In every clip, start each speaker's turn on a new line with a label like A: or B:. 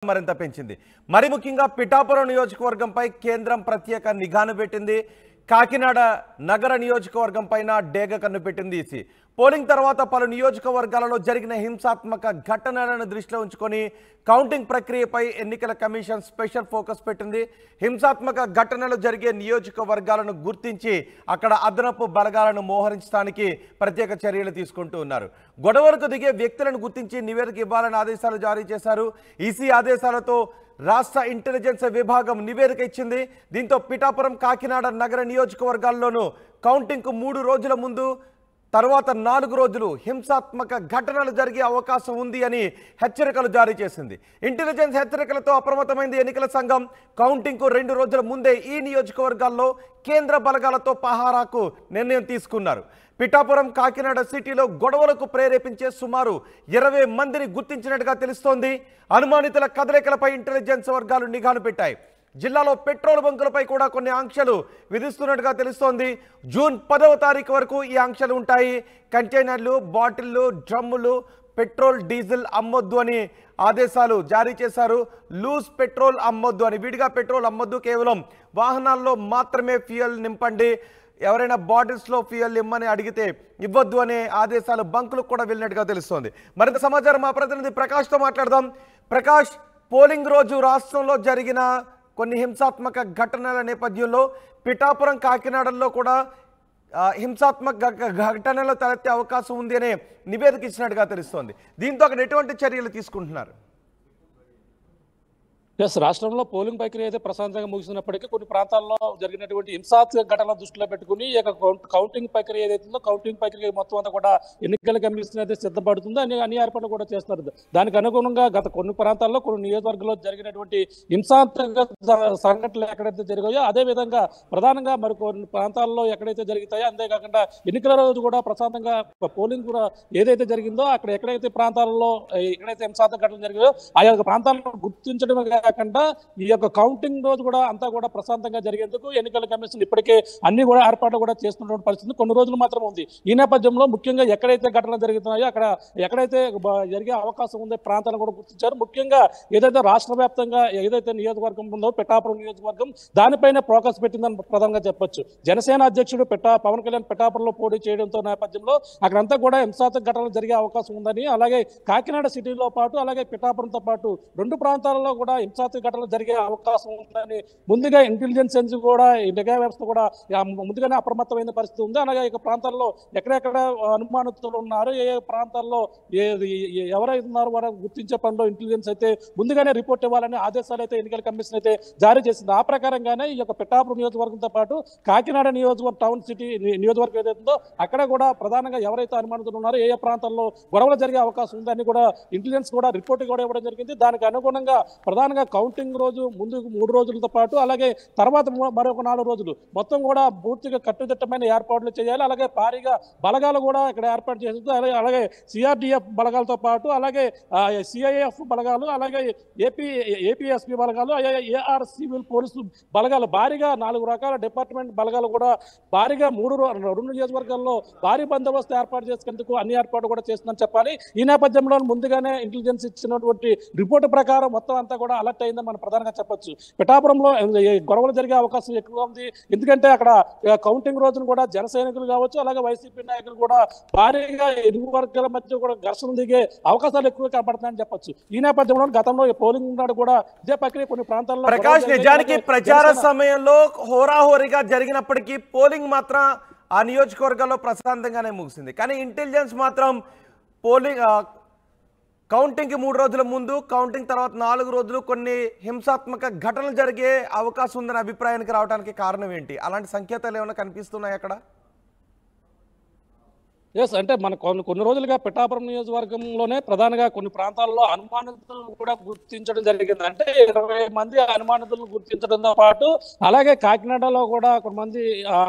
A: మరింత పెంచింది. మరి ముఖ్యంగా పిఠాపురం నియోజకవర్గంపై కేంద్రం ప్రత్యేక నిఘాను పెట్టింది. కాకినాడ నగర నియోజకవర్గం పైన డేగ కన్ను పెట్టింది ఈసీ. పోలింగ్ తర్వాత పలు నియోజకవర్గాలలో జరిగిన హింసాత్మక ఘటనలను దృష్టిలో ఉంచుకొని కౌంటింగ్ ప్రక్రియపై ఎన్నికల కమిషన్ స్పెషల్ ఫోకస్ పెట్టింది. హింసాత్మక ఘటనలు జరిగే నియోజకవర్గాలను గుర్తించి అక్కడ అదనపు బలగాలను మోహరించడానికి ప్రత్యేక చర్యలు తీసుకుంటూ ఉన్నారు. గొడవలకు దిగే వ్యక్తులను గుర్తించి నివేదిక ఇవ్వాలని ఆదేశాలు జారీ చేశారు. ఈసీ ఆదేశాలతో రాష్ట్ర ఇంటెలిజెన్స్ విభాగం నివేదిక ఇచ్చింది. దీంతో పిఠాపురం, కాకినాడ నగర నియోజకవర్గాల్లోనూ కౌంటింగ్కు 3 రోజుల ముందు తర్వాత 4 రోజులు హింసాత్మక ఘటనలు జరిగే అవకాశం ఉంది అని హెచ్చరికలు జారీ చేసింది. ఇంటెలిజెన్స్ హెచ్చరికలతో అప్రమత్తమైంది ఎన్నికల సంఘం. కౌంటింగ్కు 2 రోజుల ముందే ఈ నియోజకవర్గాల్లో కేంద్ర బలగాలతో పహారాకు నిర్ణయం తీసుకున్నారు. పిఠాపురం, కాకినాడ సిటీలో గొడవలకు ప్రేరేపించే సుమారు 20 మందిని గుర్తించినట్టుగా తెలుస్తోంది. అనుమానితుల కదలికలపై ఇంటెలిజెన్స్ వర్గాలు నిఘాను పెట్టాయి. జిల్లాలో పెట్రోల్ బంకులపై కూడా కొన్ని ఆంక్షలు విధిస్తున్నట్టుగా తెలుస్తోంది. జూన్ 10వ తారీఖు వరకు ఈ ఆంక్షలు ఉంటాయి. కంటైనర్లు, బాటిళ్లు, డ్రమ్ములు, పెట్రోల్, డీజిల్ అమ్మొద్దు అని ఆదేశాలు జారీ చేశారు. లూజ్ పెట్రోల్ అమ్మొద్దు అని, విడిగా పెట్రోల్ అమ్మొద్దు, కేవలం వాహనాల్లో మాత్రమే ఫ్యూయల్ నింపండి. ఎవరైనా బాటిల్స్లో ఫ్యూయల్ ఇమ్మని అడిగితే ఇవ్వద్దు అనే ఆదేశాలు బంకులకు కూడా వెళ్ళినట్టుగా తెలుస్తోంది. మరింత సమాచారం మా ప్రతినిధి ప్రకాష్తో మాట్లాడదాం. ప్రకాష్, పోలింగ్ రోజు రాష్ట్రంలో జరిగిన కొన్ని హింసాత్మక ఘటనల నేపథ్యంలో పిఠాపురం, కాకినాడల్లో కూడా హింసాత్మక ఘటనలు తలెత్తే అవకాశం ఉంది అనే నివేదిక ఇచ్చినట్టుగా తెలుస్తోంది. దీంతో అక్కడ ఎటువంటి చర్యలు తీసుకుంటున్నారు?
B: రాష్ట్రంలో పోలింగ్ ప్రక్రియ అయితే ప్రశాంతంగా ముగిసినప్పటికీ కొన్ని ప్రాంతాల్లో జరిగినటువంటి హింసాత్మక ఘటనలు దృష్టిలో పెట్టుకుని కౌంటింగ్ ప్రక్రియ ఏదైతుందో కౌంటింగ్ ప్రక్రియ మొత్తం అంతా కూడా ఎన్నికల కమిషన్ అయితే సిద్ధపడుతుందో అన్ని ఏర్పాట్లు కూడా చేస్తున్నారు. దానికి అనుగుణంగా గత కొన్ని ప్రాంతాల్లో, కొన్ని నియోజకవర్గాల్లో జరిగినటువంటి హింసాత్మక సంఘటనలు ఎక్కడైతే జరిగాయో అదే విధంగా ప్రధానంగా మరి కొన్ని ప్రాంతాల్లో ఎక్కడైతే జరుగుతాయో, అంతేకాకుండా ఎన్నికల రోజు కూడా ప్రశాంతంగా పోలింగ్ కూడా ఏదైతే జరిగిందో అక్కడ ఎక్కడైతే ప్రాంతాల్లో ఎక్కడైతే హింసాత్మక ఘటనలు జరిగాయో ఆయా ప్రాంతాలను గుర్తించడం కాకుండా ఈ యొక్క కౌంటింగ్ రోజు కూడా అంతా కూడా ప్రశాంతంగా జరిగేందుకు ఎన్నికల కమిషన్ ఇప్పటికే అన్ని కూడా ఏర్పాట్లు కూడా చేస్తున్నటువంటి పరిస్థితి కొన్ని రోజులు మాత్రం ఉంది. ఈ నేపథ్యంలో ముఖ్యంగా ఎక్కడైతే ఘటనలు జరుగుతున్నాయో అక్కడ ఎక్కడైతే జరిగే అవకాశం ఉందో ప్రాంతాలను కూడా గుర్తించారు. ముఖ్యంగా ఏదైతే రాష్ట్ర వ్యాప్తంగా ఏదైతే నియోజకవర్గం ఉందో పిఠాపురం నియోజకవర్గం, దానిపైన ఫోకస్ పెట్టిందని ప్రధానంగా చెప్పొచ్చు. జనసేన అధ్యక్షుడు పవన్ కళ్యాణ్ పిఠాపురంలో పోటీ చేయడంతో నేపథ్యంలో అక్కడంతా కూడా హింసాత్మక ఘటనలు జరిగే అవకాశం ఉందని, అలాగే కాకినాడ సిటీలో పాటు అలాగే పిఠాపురంతో పాటు 2 ప్రాంతాలలో కూడా హింసాత్మక ఘటనలు జరిగే అవకాశం ఉందని ముందుగా ఇంటెలిజెన్స్ కూడా నిఘా వ్యవస్థ కూడా ముందుగానే అప్రమత్తమైన పరిస్థితి ఉంది. అలాగే ఈ ప్రాంతాల్లో ఎక్కడెక్కడ అనుమానితులు ఉన్నారు, ఏ ప్రాంతాల్లో ఎవరైతే ఉన్నారో వారు గుర్తించే పనిలో ఇంటెలిజెన్స్ అయితే ముందుగానే రిపోర్ట్ ఇవ్వాలని ఆదేశాలు అయితే ఎన్నికల కమిషన్ అయితే జారీ చేసింది. ఆ ప్రకారంగానే ఈ యొక్క పిఠాపురం నియోజకవర్గంతో పాటు కాకినాడ నియోజకవర్గం, టౌన్ సిటీ నియోజకవర్గం ఏదైతుందో అక్కడ కూడా ప్రధానంగా ఎవరైతే అనుమానితులు ఉన్నారో, ఏ ప్రాంతాల్లో గొడవలు జరిగే అవకాశం ఉందని కూడా ఇంటెలిజెన్స్ కూడా రిపోర్ట్ కూడా ఇవ్వడం జరిగింది. దానికి అనుగుణంగా ప్రధానంగా కౌంటింగ్ రోజు ముందు 3 రోజులతో పాటు అలాగే తర్వాత మరొక 4 రోజులు మొత్తం కూడా పూర్తిగా కట్టుదిట్టమైన ఏర్పాట్లు చేయాలి. అలాగే భారీగా బలగాలు కూడా ఇక్కడ ఏర్పాటు చేస్తుంది. అలాగే సిఆర్డిఎఫ్ బలగాలతో పాటు అలాగే సిఐఎఫ్ బలగాలు, అలాగే ఏపీఎస్పీ బలగాలు, ఏఆర్ సివిల్ పోలీసు బలగాలు, భారీగా 4 రకాల డిపార్ట్మెంట్ బలగాలు కూడా భారీగా 2 నియోజకవర్గాల్లో భారీ బందోబస్తు ఏర్పాటు చేసేందుకు అన్ని ఏర్పాట్లు కూడా చేస్తుందని చెప్పాలి. ఈ నేపథ్యంలో ముందుగానే ఇంటెలిజెన్స్ ఇచ్చినటువంటి రిపోర్టు ప్రకారం మొత్తం అంతా కూడా అలర్ట్ అయిందని మనం ప్రధానంగా చెప్పొచ్చు. పిఠాపురంలో గొడవలు జరిగే అవకాశం ఎక్కువగా ఉంది. ఎందుకంటే అక్కడ కౌంటింగ్ రోజున కూడా జన సైనికులు కావచ్చు, అలాగే వైసీపీ నాయకులు కూడా భారీగా ఇరు వర్గాల మధ్య కూడా ఘర్షణ దిగే అవకాశాలు ఎక్కువ కనబడుతున్నాయని చెప్పొచ్చు. ఈ నేపథ్యంలో గతంలో పోలింగ్ నాడు కూడా ఇదే ప్రక్రియ కొన్ని ప్రాంతాల్లో
A: ప్రకాష్, నిజానికి ప్రచార సమయంలో హోరాహోరీగా జరిగినప్పటికీ పోలింగ్ మాత్రం ఆ నియోజకవర్గాల్లో ప్రశాంతంగానే ముగిసింది. కానీ ఇంటెలిజెన్స్ మాత్రం పోలింగ్ కౌంటింగ్కి 3 రోజుల ముందు, కౌంటింగ్ తర్వాత 4 రోజులు కొన్ని హింసాత్మక ఘటనలు జరిగే అవకాశం ఉందనే అభిప్రాయానికి రావడానికి కారణం ఏంటి? అలాంటి సంకేతాలు ఏమైనా కనిపిస్తున్నాయి అక్కడ?
B: అంటే మన కొన్ని రోజులుగా పిఠాపురం నియోజకవర్గంలోనే ప్రధానంగా కొన్ని ప్రాంతాల్లో అనుమానితులను కూడా గుర్తించడం జరిగింది. అంటే 20 మంది అనుమానితులను గుర్తించడంతో పాటు అలాగే కాకినాడలో కూడా కొంతమంది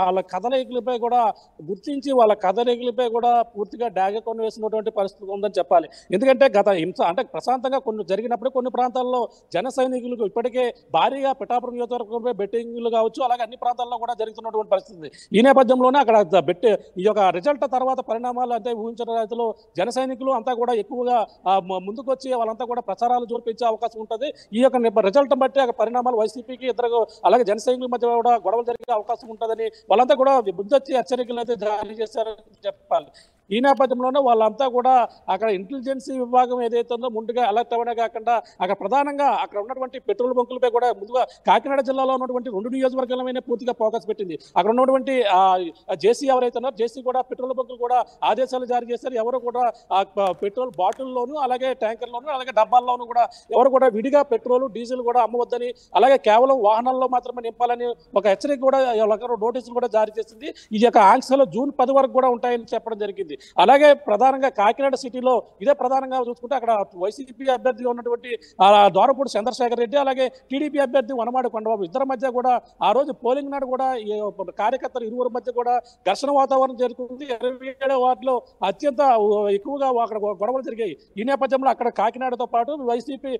B: వాళ్ళ కదలికలపై కూడా గుర్తించి వాళ్ళ కదలికలపై కూడా పూర్తిగా డాగ కొని వేసినటువంటి పరిస్థితి ఉందని చెప్పాలి. ఎందుకంటే గత హింస అంటే ప్రశాంతంగా కొన్ని జరిగినప్పుడు కొన్ని ప్రాంతాల్లో జన సైనికులకు ఇప్పటికే భారీగా పిఠాపురం నియోజకవర్గంపై బెట్టింగ్లు కావచ్చు, అలాగే అన్ని ప్రాంతాల్లో కూడా జరుగుతున్నటువంటి పరిస్థితి. ఈ నేపథ్యంలోనే అక్కడ ఈ యొక్క రిజల్ట్ తర్వాత పరిణామాలు అంటే ఊహించిన రైతులు జన సైనికులు అంతా కూడా ఎక్కువగా ముందుకు వచ్చి వాళ్ళంతా కూడా ప్రచారాలు జోర్పించే అవకాశం ఉంటుంది. ఈ యొక్క రిజల్ట్ బట్టి ఆ పరిణామాలు వైసీపీకి ఇద్దరు అలాగే జన సైనికుల మధ్య కూడా గొడవలు జరిగే అవకాశం ఉంటుందని వాళ్ళంతా కూడా ముందొచ్చి హెచ్చరికలు అయితే జారీ చేశారని చెప్పాలి. ఈ నేపథ్యంలోనే వాళ్ళంతా కూడా అక్కడ ఇంటెలిజెన్సీ విభాగం ఏదైతే ఉందో ముందుగా అలర్ట్ అవ్వడే కాకుండా అక్కడ ప్రధానంగా అక్కడ ఉన్నటువంటి పెట్రోల్ బంకులపై కూడా ముందుగా కాకినాడ జిల్లాలో ఉన్నటువంటి 2 నియోజకవర్గాలపైన పూర్తిగా ఫోకస్ పెట్టింది. అక్కడ ఉన్నటువంటి జేసీ ఎవరైతే ఉన్నారో జేసీ కూడా పెట్రోల్ బంకులు కూడా ఆదేశాలు జారీ చేశారు. ఎవరు కూడా ఆ పెట్రోల్ బాటిల్లోను అలాగే ట్యాంకర్లోను అలాగే డబ్బాల్లోనూ కూడా ఎవరు కూడా విడిగా పెట్రోల్ డీజిల్ కూడా అమ్మవద్దని అలాగే కేవలం వాహనాల్లో మాత్రమే నింపాలని ఒక హెచ్చరిక కూడా నోటీసులు కూడా జారీ చేసింది. ఈ యొక్క ఆంక్షలు జూన్ 10 వరకు కూడా ఉంటాయని చెప్పడం జరిగింది. అలాగే ప్రధానంగా కాకినాడ సిటీలో ఇదే ప్రధానంగా చూసుకుంటే అక్కడ వైసీపీ అభ్యర్థిగా ఉన్నటువంటి దోరపూడి చంద్రశేఖర్ రెడ్డి అలాగే టీడీపీ అభ్యర్థి వనమాడి కొండబాబు ఇద్దరి మధ్య కూడా ఆ రోజు పోలింగ్ నాడు కూడా కార్యకర్తలు ఇరువురి మధ్య కూడా ఘర్షణ వాతావరణం జరుగుతుంది. 27 వార్డులో అత్యంత ఎక్కువగా అక్కడ గొడవలు జరిగాయి. ఈ నేపథ్యంలో అక్కడ కాకినాడతో పాటు వైసీపీ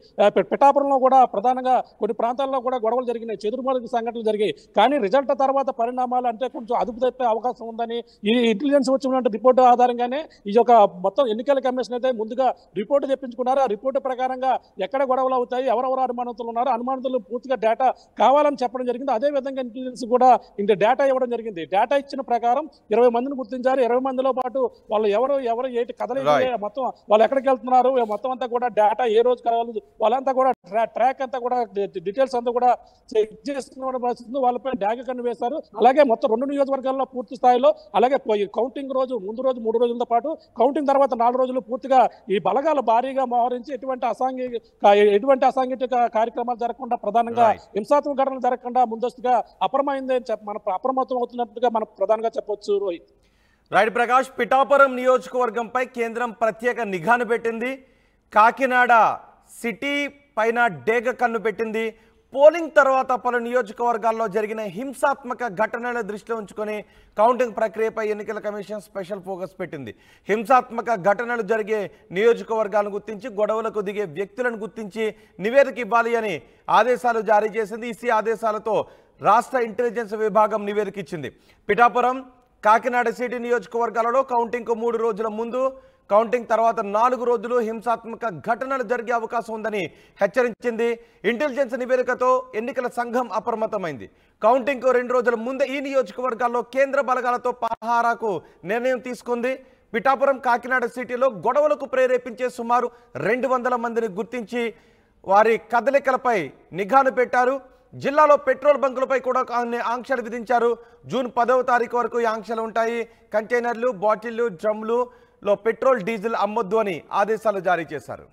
B: పిఠాపురంలో కూడా ప్రధానంగా కొన్ని ప్రాంతాల్లో కూడా గొడవలు జరిగినాయి. చెదురుమరుగు సంఘటనలు జరిగాయి. కానీ రిజల్ట్ తర్వాత పరిణామాలు అంటే కొంచెం అదుపు తప్పే అవకాశం ఉందని ఈ ఇంటెలిజెన్స్ వచ్చిన రిపోర్టు ఆధారంగానే ఈ యొక్క మొత్తం ఎన్నికల కమిషన్ అయితే ముందుగా రిపోర్టు తెప్పించుకున్నారు. ఆ రిపోర్టు ప్రకారంగా ఎక్కడ గొడవలు అవుతాయి, ఎవరెవరు అనుమానితులు ఉన్నారు, అనుమానితులు పూర్తిగా డేటా కావాలని చెప్పడం జరిగింది. అదే విధంగా ఇంటెలిజెన్స్ కూడా ఇంత డేటా ఇవ్వడం జరిగింది. డేటా ఇచ్చిన ప్రకారం 20 మందిని గుర్తించారు. 20 మందిలో పాటు వాళ్ళు ఎవరు ఏంటి కథలు మొత్తం వాళ్ళు ఎక్కడికి వెళ్తున్నారు మొత్తం అంతా కూడా డేటా ఏ రోజు కావాలి వాళ్ళంతా కూడా ట్రాక్ అంతా కూడా డీటెయిల్స్ అంతా కూడా చెక్ చేస్తున్న పరిస్థితి వాళ్ళపై డ్యాగ్ కన్ను వేశారు. అలాగే మొత్తం 2 నియోజకవర్గాల్లో పూర్తి స్థాయిలో అలాగే కౌంటింగ్ రోజు ముందు రోజు 3 రోజులతో పాటు కౌంటింగ్ తర్వాత 4 రోజులు పూర్తిగా ఈ బలగాలు భారీగా మోహరించి ఎటువంటి అసాంఘిక కార్యక్రమాలు జరగకుండా ప్రధానంగా హింసాత్మక ఘటనలు జరగకుండా ముందస్తుగా అప్రమత్తం అవుతున్నట్టుగా మనం ప్రధానంగా చెప్పొచ్చు. రోహిత్
A: రైట్ ప్రకాష్, పిఠాపురం నియోజకవర్గంపై కేంద్రం ప్రత్యేక నిఘాను పెట్టింది. కాకినాడ సిటీ పైన డేగ కన్ను పెట్టింది. పోలింగ్ తర్వాత పలు నియోజకవర్గాల్లో జరిగిన హింసాత్మక ఘటనల దృష్టిలో ఉంచుకొని కౌంటింగ్ ప్రక్రియపై ఎన్నికల కమిషన్ స్పెషల్ ఫోకస్ పెట్టింది. హింసాత్మక ఘటనలు జరిగే నియోజకవర్గాలను గుర్తించి గొడవలకు దిగే వ్యక్తులను గుర్తించి నివేదిక ఇవ్వాలి అని ఆదేశాలు జారీ చేసింది. ఈసీ ఆదేశాలతో రాష్ట్ర ఇంటెలిజెన్స్ విభాగం నివేదిక ఇచ్చింది. పిఠాపురం కాకినాడ సిటీ నియోజకవర్గాలలో కౌంటింగ్కు 3 రోజుల ముందు కౌంటింగ్ తర్వాత 4 రోజులు హింసాత్మక ఘటనలు జరిగే అవకాశం ఉందని హెచ్చరించింది. ఇంటెలిజెన్స్ నివేదికతో ఎన్నికల సంఘం అప్రమత్తమైంది. కౌంటింగ్కు 2 రోజుల ముందే ఈ నియోజకవర్గాల్లో కేంద్ర బలగాలతో పహారాకు నిర్ణయం తీసుకుంది. పిఠాపురం కాకినాడ సిటీలో గొడవలకు ప్రేరేపించే సుమారు 200 మందిని గుర్తించి వారి కదలికలపై నిఘాను పెట్టారు. జిల్లాలో పెట్రోల్ బంకులపై కూడా ఆంక్షలు విధించారు. జూన్ 10వ తారీఖు వరకు ఈ ఆంక్షలు ఉంటాయి. కంటైనర్లు, బాటిళ్లు, డ్రమ్లు లో పెట్రోల్ డీజిల్ అమ్మొద్దు అని ఆదేశాలు జారీ చేశారు.